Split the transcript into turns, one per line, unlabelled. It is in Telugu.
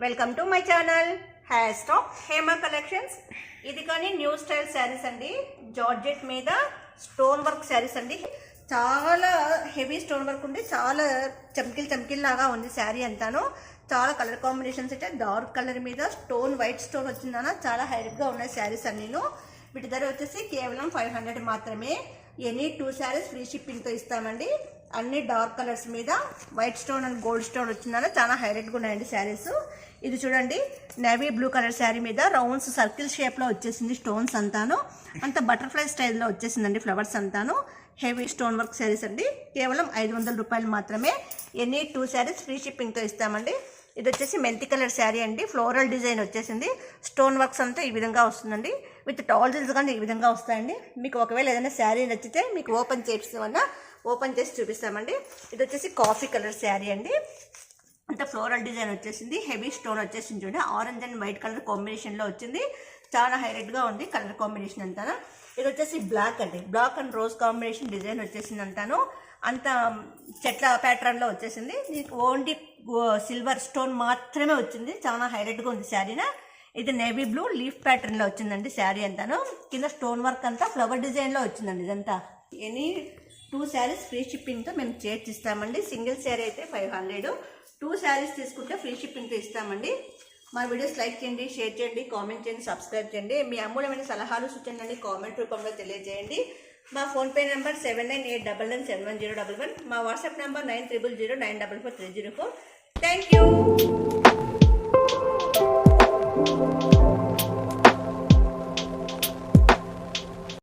Welcome to my channel hash stock Hema collections. ఇది కానీ న్యూ స్టైల్ శారీస్ అండి. జార్జెట్ మీద స్టోన్ వర్క్ శారీస్ అండి. చాలా హెవీ స్టోన్ వర్క్ ఉంది, చాలా చమ్కిల్ లాగా ఉంది శారీ అంతాను. చాలా కలర్ కాంబినేషన్స్ అయితే డార్క్ కలర్ మీద స్టోన్ వైట్ స్టోన్ వచ్చిందన్న చాలా హైలైట్గా ఉన్నాయి శారీస్ అన్నీను. వీటి ధర వచ్చేసి కేవలం 500 మాత్రమే. ఎనీ 2 శారీస్ ఫ్రీ షిప్పింగ్తో ఇస్తామండి. అన్ని డార్క్ కలర్స్ మీద white stone and gold stone వచ్చిందన్న చాలా హైలైట్గా ఉన్నాయండి శారీస్. ఇది చూడండి, నేవీ బ్లూ కలర్ శారీ మీద రౌండ్స్ సర్కిల్ షేప్లో వచ్చేసింది. స్టోన్స్ అంతాను అంత బటర్ఫ్లై స్టైల్లో వచ్చేసిందండి. ఫ్లవర్స్ అంతాను హెవీ స్టోన్ వర్క్ శారీస్ అండి. కేవలం 500 రూపాయలు మాత్రమే. ఎనీ 2 శారీస్ ఫ్రీ షిప్పింగ్తో ఇస్తామండి. ఇది వచ్చేసి మెంతి కలర్ శారీ అండి. ఫ్లోరల్ డిజైన్ వచ్చేసింది. స్టోన్ వర్క్స్ అంతా ఈ విధంగా వస్తుందండి. విత్ టాల్జిల్స్ కానీ ఈ విధంగా వస్తాయండి. మీకు ఒకవేళ ఏదైనా శారీ నచ్చితే మీకు ఓపెన్ చేసి చూపిస్తామండి. ఇది వచ్చేసి కాఫీ కలర్ శారీ అండి. అంత ఫ్లోరల్ డిజైన్ వచ్చేసింది. హెవీ స్టోన్ వచ్చేసింది చూడండి. ఆరెంజ్ అండ్ వైట్ కలర్ కాంబినేషన్లో వచ్చింది. చాలా హైలైట్గా ఉంది కలర్ కాంబినేషన్ అంతా. ఇది వచ్చేసి బ్లాక్ అండి. Black and rose combination design వచ్చేసింది అంటాను. అంత చెట్ల ప్యాటర్న్లో వచ్చేసింది. దీనికి ఓన్లీ సిల్వర్ స్టోన్ మాత్రమే వచ్చింది. చాలా హైలైట్గా ఉంది శారీనా. ఇది నేవీ బ్లూ లీఫ్ ప్యాటర్న్లో వచ్చిందండి శారీ అంతాను. కింద స్టోన్ వర్క్ అంతా ఫ్లవర్ డిజైన్లో వచ్చిందండి ఇదంతా. ఎనీ 2 శారీస్ ఫ్రీ షిప్పింగ్తో మేము చేర్చిస్తామండి. సింగిల్ శారీ అయితే 500, 2 శారీస్ తీసుకుంటే ఫ్రీ షిప్పింగ్తో ఇస్తామండి. మా వీడియోస్ లైక్ చేయండి, షేర్ చేయండి, కామెంట్ చేయండి, సబ్స్క్రైబ్ చేయండి. మీ అమూల్యమైన సలహాలు సూచనలని కామెంట్ రూపంలో తెలియజేయండి. మా ఫోన్పే నెంబర్ 7989971011. మా వాట్సాప్ నెంబర్ 9009444304. Thank you.